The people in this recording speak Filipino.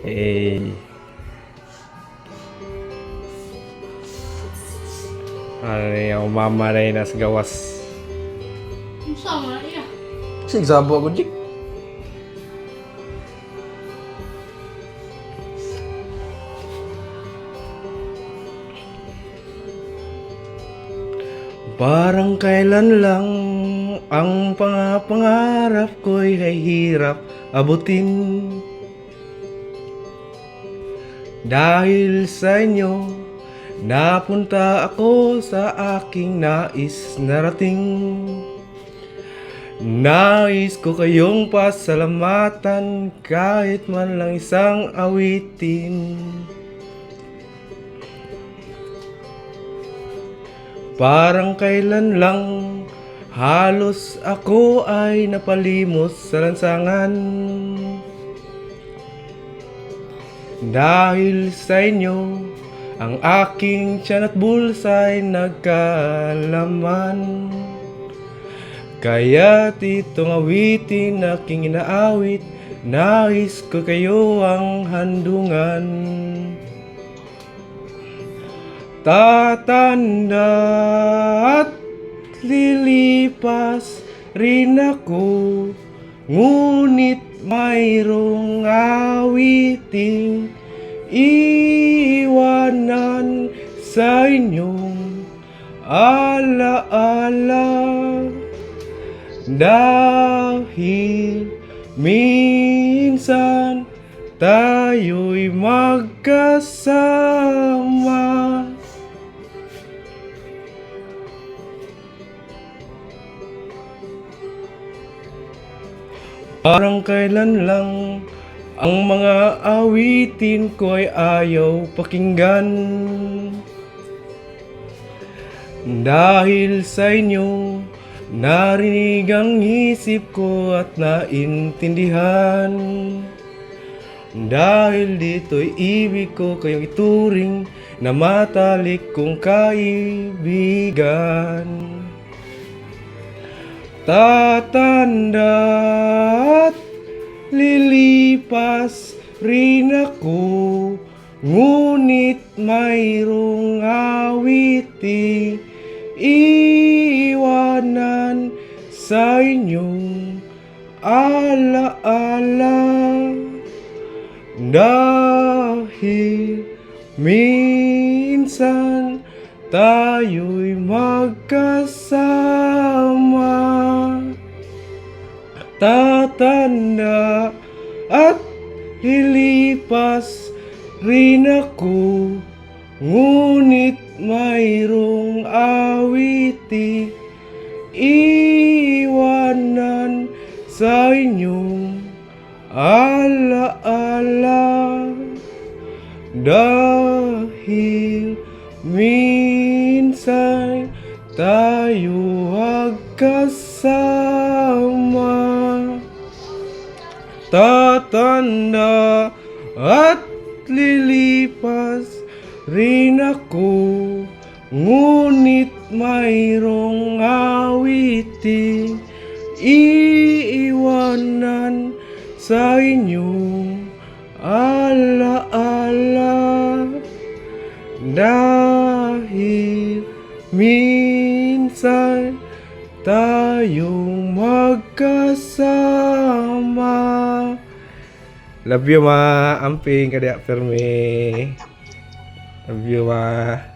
Eh, ano yung mama na yun sa gawas. Sama iya. Kasi nagsabo ako, Jik. Parang kailan lang ang pangarap ko'y ay hirap abutin. Dahil sa inyo, napunta ako sa aking nais narating. Nais ko kayong pasalamatan kahit man lang isang awitin. Parang kailan lang halos ako ay napalimos sa lansangan. Dahil sa inyo, ang aking tiyan at bulsa'y nagkalaman. Kaya't itong awitin aking inaawit, nais ko kayo ang handungan. Tatanda at lilipas rin ako, ngunit mayroong awiting iiwanan sa inyong alaala. Dahil minsan tayo'y magkasama. Parang kailan lang ang mga awitin ko ay ayaw pakinggan. Dahil sa inyo, narinig ang isip ko at naintindihan. Dahil dito'y ibig ko kayong ituring na matalik kong kaibigan. Tatanda at lilipas rin ako, ngunit mayroong awiting iiwanan sa inyong alaala. Dahil minsan tayo'y magkasama. Tatanda at lilipas rin ako, ngunit mayroong awiting iiwanan sa inyong alaala. Dahil minsan tayo magkasama. Tatanda at lilipas rin ako, ngunit mayroong awiting iiwanan sa inyong alaala. Dahil minsan tayong magkasama. Love you ma, amping kadya permi. Love you ma.